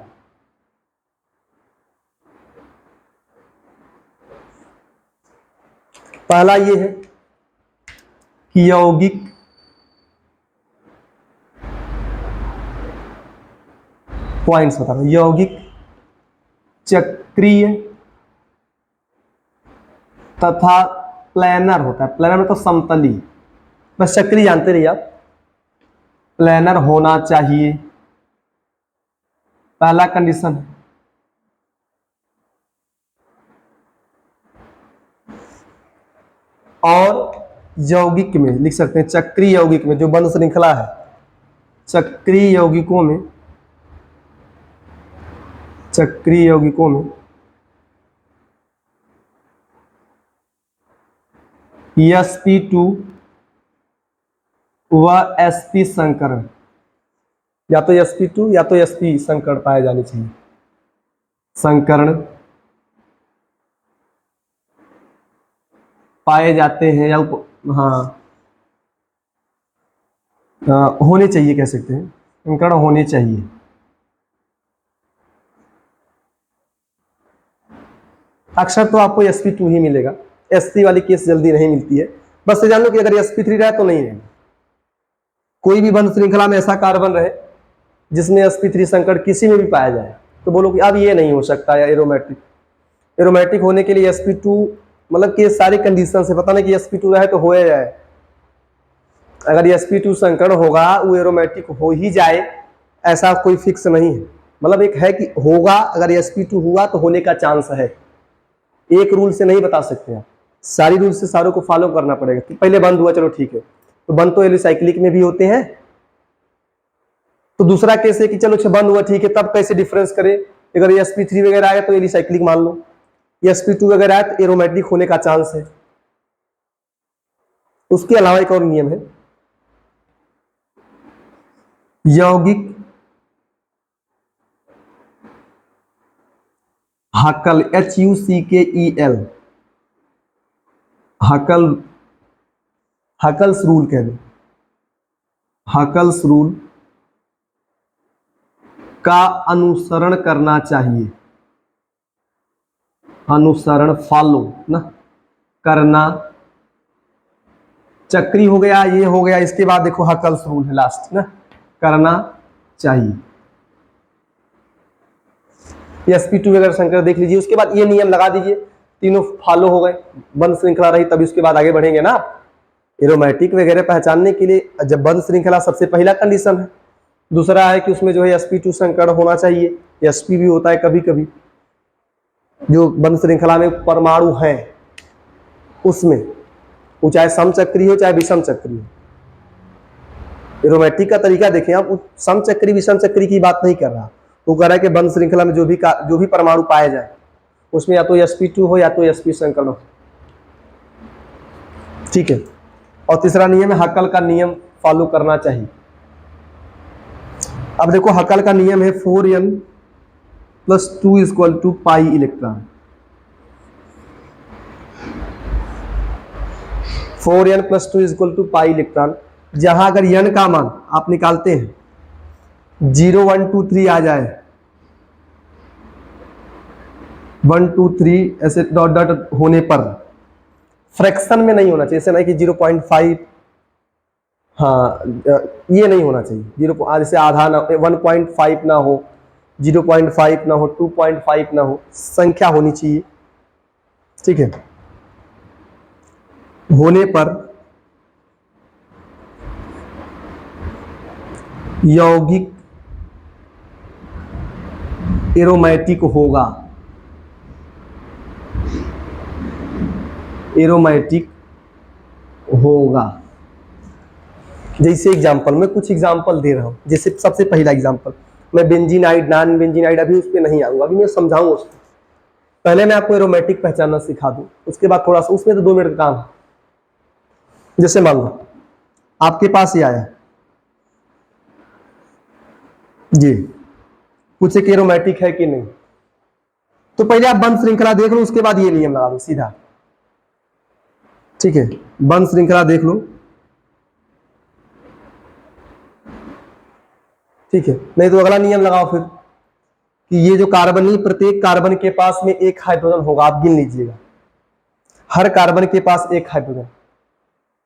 पहला ये है कि यौगिक पॉइंट्स बता रहा हूं, यौगिक चक्रीय तथा प्लेनर होता है। प्लेनर मतलब समतली, बस चक्रीय जानते रहिए आप। प्लेनर होना चाहिए, पहला कंडीशन है। और यौगिक में लिख सकते हैं, चक्रीय यौगिक में जो बंद श्रृंखला है, चक्रीय यौगिकों में, चक्रीय यौगिकों में sp2 व sp संकरण, या तो sp2 या तो sp संकरण पाए जाने चाहिए। संकरण पाए जाते हैं या होने चाहिए, कह सकते हैं संकरण होने चाहिए। अक्सर तो आपको sp2 ही मिलेगा, sp वाली केस जल्दी नहीं मिलती है। बस ये जान लो कि अगर sp3 रहे तो नहीं रहेगा। कोई भी बंध श्रृंखला में ऐसा कार्बन रहे जिसमें sp3 संकट किसी में भी पाया जाए तो बोलो कि अब ये नहीं हो सकता या एरोमेटिक। एरोमेटिक होने के लिए sp2 मतलब कि सारी कंडीशन से पता नहीं कि sp2 रहे तो हो जाए। अगर sp2 संकट होगा वो एरोमेटिक हो ही जाए ऐसा कोई फिक्स नहीं है। मतलब एक है कि होगा, अगर sp2 हुआ तो होने का चांस है। एक रूल से नहीं बता सकते आप, सारी रूल से सारों को फॉलो करना पड़ेगा कि पहले बंद हुआ चलो ठीक है, तो बंद तो एलिसाइक्लिक में भी होते हैं। तो दूसरा केस है कि चलो अच्छा बंद हुआ ठीक है, तब कैसे डिफरेंस करें। अगर sp3 वगैरह आया तो एलिसाइक्लिक मान लो, sp2 वगैरह आया तो एरोमेटिक होने का चांस है। उसके अलावा एक और नियम है, यौगिक हकल HUCKEL, हकल्स रूल कह दो, हकल्स रूल का अनुसरण करना चाहिए। अनुसरण फॉलो ना करना, चक्री हो गया, ये हो गया, इसके बाद देखो हकल्स रूल है लास्ट ना, करना चाहिए। sp2 वगैरह संकर देख लीजिए, उसके बाद ये नियम लगा दीजिए, तीनों फॉलो हो गए, बंद श्रृंखला रही तभी उसके बाद आगे बढ़ेंगे ना। एरोमेटिक वगैरह पहचानने के लिए जब बंद श्रृंखला सबसे पहला कंडीशन है। दूसरा है कि उसमें जो है sp2 संकर होना चाहिए, sp भी होता है कभी कभी, जो बंद श्रृंखला में परमाणु है उसमें, वो चाहे समचक्री हो चाहे विषम चक्री हो। एरोमेटिक का तरीका देखें आप, समचक्री विषम चक्री की बात नहीं कर रहा, वो कह रहा है कि बंद श्रृंखला में जो भी परमाणु पाए जाए उसमें या तो sp2 हो या तो sp संकरण हो, ठीक है। और तीसरा नियम है हकल का नियम फॉलो करना चाहिए। अब देखो हकल का नियम है 4n+2 = pi electron. 4n+2 = pi electron, जहां अगर n का मान आप निकालते हैं 0 1 2 3 आ जाए, 1 2 3 ऐसे डॉट डॉट होने पर फ्रैक्शन में नहीं होना चाहिए, ऐसे नहीं कि 0.5, हाँ ये नहीं होना चाहिए। 0 जैसे आधा ना, 1.5 ना हो, 0.5 ना हो, 2.5 ना हो, संख्या होनी चाहिए, ठीक है। होने पर यौगिक एरोमेटिक होगा, एरोमेटिक होगा। जैसे एग्जांपल, मैं कुछ एग्जांपल दे रहा हूं, जैसे सबसे पहला एग्जांपल मैं बेंजीनाइड, नॉन बेंजीनाइड, अभी उस पर नहीं आऊंगा, अभी मैं समझाऊंगा उसको। पहले मैं आपको एरोमेटिक पहचानना सिखा दूं, उसके बाद थोड़ा सा, उसमें तो 2 मिनट का काम है। जैसे मान लो आपके पास ये आया जी, पूछे कि एरोमेटिक है कि नहीं, तो पहले आप बंद श्रृंखला देख लो, उसके बाद ये नियम लगा दो सीधा, ठीक है। बंद श्रृंखला देख लो, ठीक है, नहीं तो अगला नियम लगाओ फिर कि ये जो कार्बन है, प्रत्येक कार्बन के पास में एक हाइड्रोजन होगा, आप गिन लीजिएगा, हर कार्बन के पास एक हाइड्रोजन।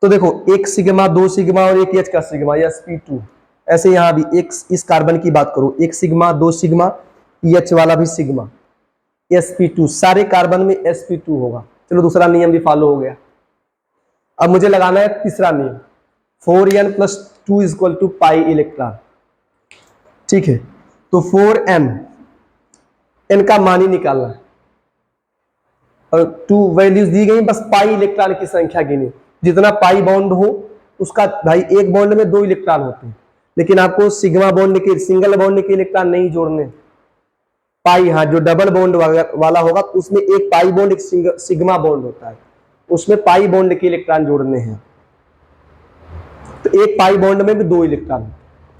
तो देखो 1 सिग्मा, 2 सिग्मा और 1 H का सिग्मा, sp2। ऐसे यहां भी एक, इस कार्बन की बात करो, 1 सिग्मा, 2 सिग्मा, H वाला भी सिग्मा, sp2, सारे कार्बन में sp2 होगा। चलो दूसरा नियम भी फॉलो हो गया। अब मुझे लगाना है तीसरा नियम, 4n+2 = पाई इलेक्ट्रॉन, ठीक है। तो 4n, n का मान ही निकालना है और 2 वैल्यूज दी गई, बस पाई इलेक्ट्रॉन की संख्या गिनी, जितना पाई बॉन्ड हो उसका, भाई एक बॉन्ड में 2 इलेक्ट्रॉन होते हैं, लेकिन आपको सिग्मा बॉन्ड के, सिंगल बॉन्ड के इलेक्ट्रॉन नहीं जोड़ने, पाई, हाँ जो डबल बॉन्ड वाला होगा उसमें एक पाई बॉन्ड, एक सिग्मा बॉन्ड होता है, उसमें पाई बॉन्ड के इलेक्ट्रॉन जोड़ने हैं। तो एक पाई बॉन्ड में भी 2 इलेक्ट्रॉन,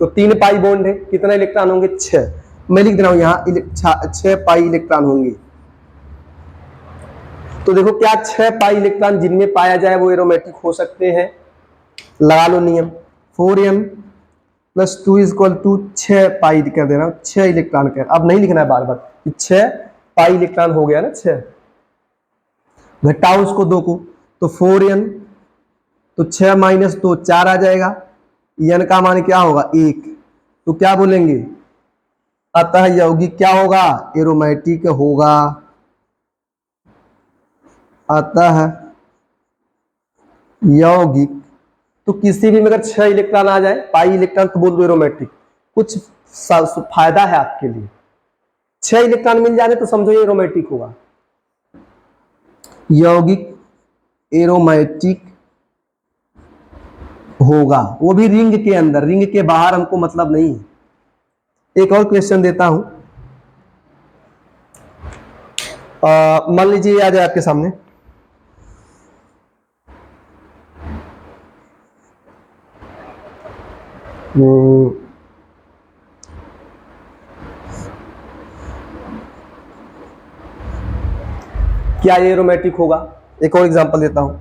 तो 3 पाई बॉन्ड है, कितना इलेक्ट्रॉन होंगे? 6। मैं लिख दे रहा हूं यहां 6 पाई इलेक्ट्रॉन होंगे। तो देखो क्या 6 पाई इलेक्ट्रॉन जिनमें पाया जाए वो एरोमेटिक हो सकते हैं। लगा लो नियम, 4n+2 = 6 पाई कर दे रहा हूं, 6 इलेक्ट्रॉन कर, अब नहीं लिखना है बार बार, 6 पाई इलेक्ट्रॉन हो गया ना 6। घटाओ उसको 2 को, तो 4n, तो 6 माइनस 2 4 आ जाएगा। n का मान क्या होगा 1, तो क्या बोलेंगे, अतः यौगिक क्या होगा, एरोमेटिक होगा। अतः यौगिक, तो किसी भी में अगर 6 इलेक्ट्रॉन आ जाए, पाई इलेक्ट्रॉन, तो बोल दो एरोमेटिक। कुछ फायदा है आपके लिए, 6 इलेक्ट्रॉन मिल जाए तो समझो ये एरोमेटिक होगा। यौगिक एरोमेटिक होगा, वो भी रिंग के अंदर, रिंग के बाहर हमको मतलब नहीं है। एक और क्वेश्चन देता हूं, मान लीजिए आ जाए आपके सामने, क्या ये एरोमेटिक होगा। एक और एग्जांपल देता हूं,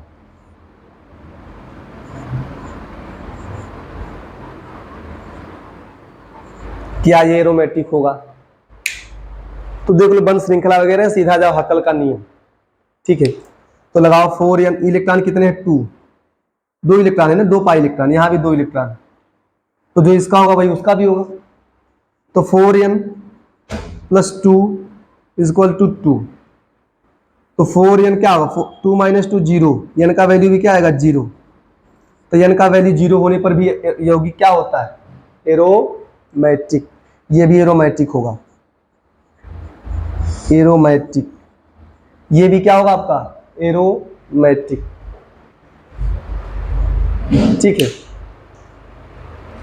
क्या ये एरोमेटिक होगा। तो देख लो, बंद श्रृंखला वगैरह, सीधा जाओ हकल का नियम, ठीक है। तो लगाओ 4n, इलेक्ट्रॉन कितने हैं 2, 2 इलेक्ट्रॉन है ना, 2 पाई इलेक्ट्रॉन, यहां भी 2 इलेक्ट्रॉन, तो जो इसका होगा भाई उसका भी होगा। तो 4n plus 2 is equal to 2, तो 4n क्या होगा, 2 माइनस 2 जीरो, n का वैल्यू भी क्या आएगा 0। तो n का वैल्यू 0 होने पर भी यौगिक क्या होता है, एरोमेटिक। ये भी एरोमेटिक होगा, एरोमेटिक, ये भी क्या होगा आपका, एरोमेटिक, ठीक है।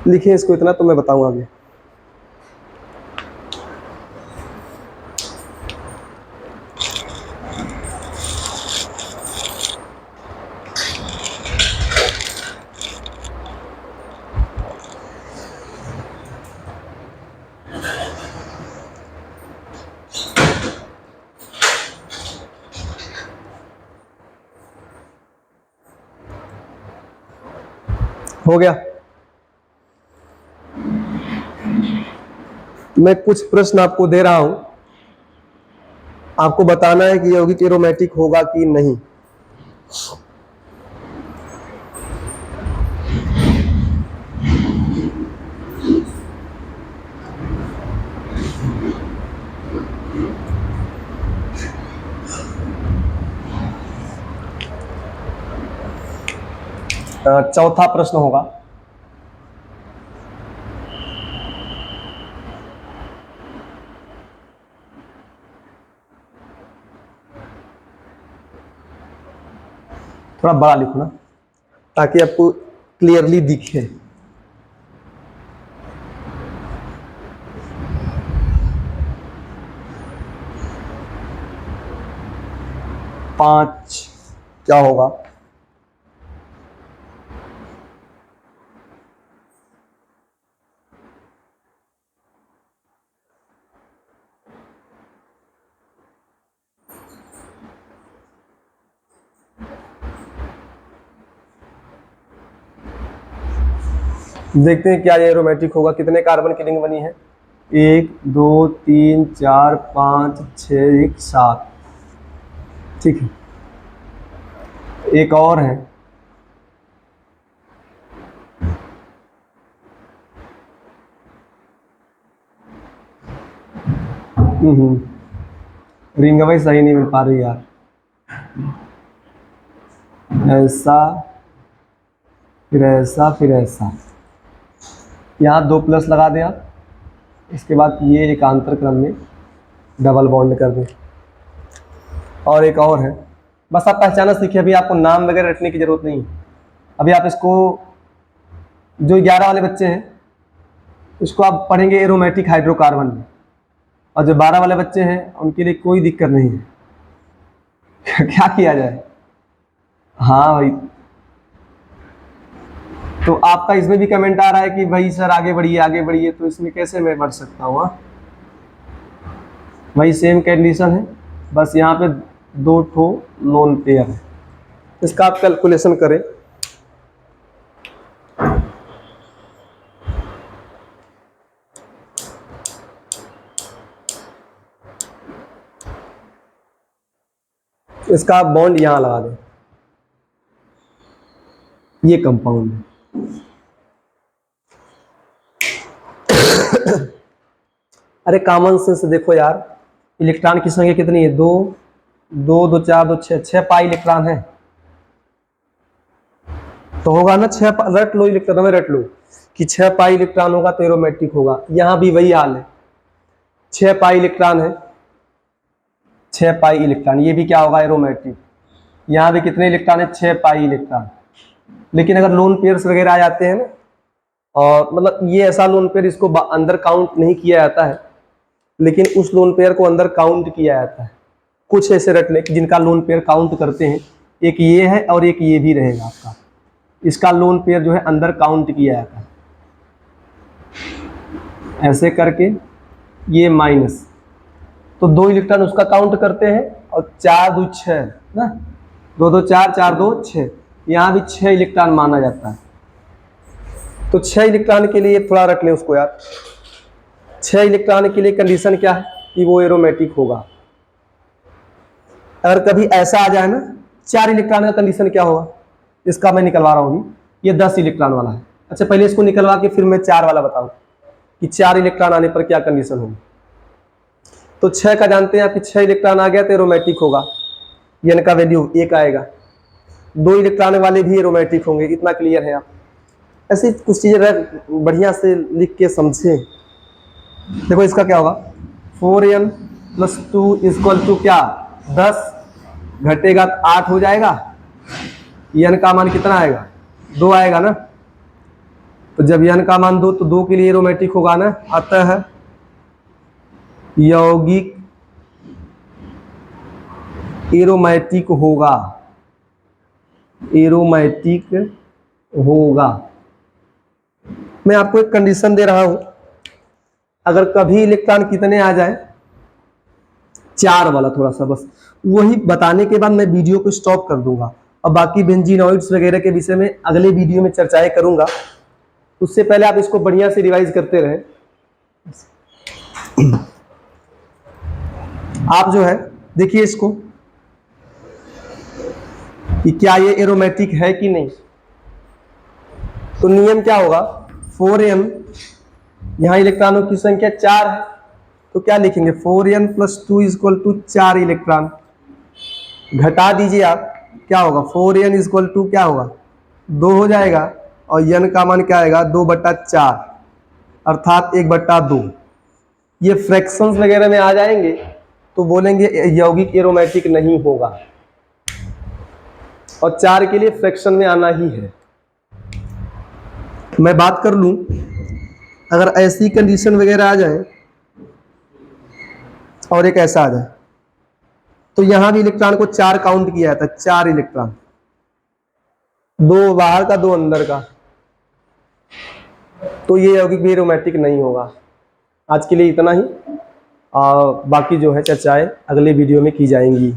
लिखिए इसको इतना, तो मैं बताऊंगा आगे। हो गया। मैं कुछ प्रश्न आपको दे रहा हूं, आपको बताना है कि यौगिक एरोमेटिक होगा कि नहीं। चौथा प्रश्न होगा, थोड़ा बड़ा लिखो ना, ताकि आपको क्लियरली दिखे। पांच क्या होगा, देखते हैं क्या ये एरोमेटिक होगा। कितने कार्बन की रिंग बनी है, 1 2 3 4 5 6 1 7, ठीक है। एक और है, रिंग भाई सही नहीं मिल पा रही यार, ऐसा फिर ऐसा फिर ऐसा, यहाँ 2 प्लस लगा दें आप, इसके बाद ये एकांतर क्रम में डबल बॉन्ड कर दें। और एक और है, बस आप पहचाना सीखिए, अभी आपको नाम वगैरह रखने की जरूरत नहीं है। अभी आप इसको, जो 11 वाले बच्चे हैं इसको आप पढ़ेंगे एरोमेटिक हाइड्रोकार्बन में, और जो 12 वाले बच्चे हैं उनके लिए कोई दिक्कत नहीं है। क्या किया जाए, हाँ भाई। तो आपका इसमें भी कमेंट आ रहा है कि भाई सर आगे बढ़िए आगे बढ़िए, तो इसमें कैसे मैं बढ़ सकता हूँ। वही सेम कंडीशन है, बस यहाँ पे 2 ठो नॉन पेयर है, इसका आप कैलकुलेशन करें। इसका बॉन्ड यहाँ लगा दें, ये कंपाउंड है। अरे कॉमन सेंस देखो यार, इलेक्ट्रॉन की संख्या कितनी है? 2 2 2 4 2 6 6 पाई इलेक्ट्रॉन है, तो होगा ना 6। रट लो इलेक्ट्रॉन में, रट लो कि 6 पाई इलेक्ट्रॉन होगा तो एरोमेटिक होगा। यहाँ भी वही हाल है, 6 पाई इलेक्ट्रॉन है, 6 पाई इलेक्ट्रॉन, ये भी क्या होगा? एरोमेटिक। यहाँ भी कितने इलेक्ट्रॉन है? 6 पाई इलेक्ट्रॉन। लेकिन अगर लोन पेयर्स वगैरह आ जाते हैं ना, और मतलब ये ऐसा लोन पेयर इसको अंदर काउंट नहीं किया जाता है, लेकिन उस लोन पेयर को अंदर काउंट किया जाता है। कुछ ऐसे रट लें जिनका लोन पेयर काउंट करते हैं, एक ये है और एक ये भी रहेगा आपका, इसका लोन पेयर जो है अंदर काउंट किया जाता है। ऐसे करके ये माइनस, तो 2 इलेक्ट्रॉन उसका काउंट करते हैं, और 4 2 6 ना, 2 2 4 4 2 6, यहाँ भी 6 इलेक्ट्रॉन माना जाता है। तो 6 इलेक्ट्रॉन के लिए थोड़ा रख लें उसको यार। 6 इलेक्ट्रॉन के लिए कंडीशन क्या है कि वो एरोमेटिक होगा। अगर कभी ऐसा आ जाए ना 4 इलेक्ट्रॉन का कंडीशन क्या होगा, इसका मैं निकलवा रहा हूँ। ये 10 इलेक्ट्रॉन वाला है। अच्छा पहले इसको निकलवा के फिर मैं 4 वाला बताऊँ कि 4 इलेक्ट्रॉन आने पर क्या कंडीशन होगी। तो 6 का जानते हैं आप कि 6 इलेक्ट्रॉन आ गया तो एरोमेटिक होगा, एन का वैल्यू 1 आएगा। 2 इलेक्ट्रॉन वाले भी एरोमेटिक होंगे, इतना क्लियर है आप। ऐसी कुछ चीजें बढ़िया से लिख के समझें। देखो इसका क्या होगा, 4n + 2 = क्या, 10 घटेगा तो 8 हो जाएगा। n का मान कितना आएगा, 2 आएगा ना। तो जब n का मान 2 तो 2 के लिए एरोमेटिक होगा ना। अतः यौगिक एरोमेटिक होगा, एरोमेटिक होगा। मैं आपको एक कंडीशन दे रहा हूं, अगर कभी इलेक्ट्रॉन कितने आ जाए, 4 वाला, थोड़ा सा बस वही बताने के बाद मैं वीडियो को स्टॉप कर दूंगा। और बाकी बेंजीनॉइड्स वगैरह के विषय में अगले वीडियो में चर्चाएं करूंगा। उससे पहले आप इसको बढ़िया से रिवाइज करते रहें। आप जो है देखिए इसको कि क्या ये एरोमेटिक है कि नहीं। तो नियम क्या होगा, 4n, यहां इलेक्ट्रॉनों की संख्या 4 है, तो क्या लिखेंगे, 4n + 2 = 4 इलेक्ट्रॉन। घटा दीजिए आप, क्या होगा, 4n = क्या होगा, 2 हो जाएगा, और n का मान क्या आएगा, 2/4, अर्थात 1/2। ये फ्रैक्शंस वगैरह में आ जाएंगे तो बोलेंगे यौगिक एरोमेटिक नहीं होगा, और 4 के लिए फ्रैक्शन में आना ही है। मैं बात कर लूं, अगर ऐसी कंडीशन वगैरह आ जाए और एक ऐसा आ जाए, तो यहां भी इलेक्ट्रॉन को 4 काउंट किया जाता है, 4 इलेक्ट्रॉन, 2 बाहर का 2 अंदर का, तो ये यौगिक भी एरोमेटिक नहीं होगा। आज के लिए इतना ही, बाकी जो है चर्चाएं अगले वीडियो में की जाएंगी।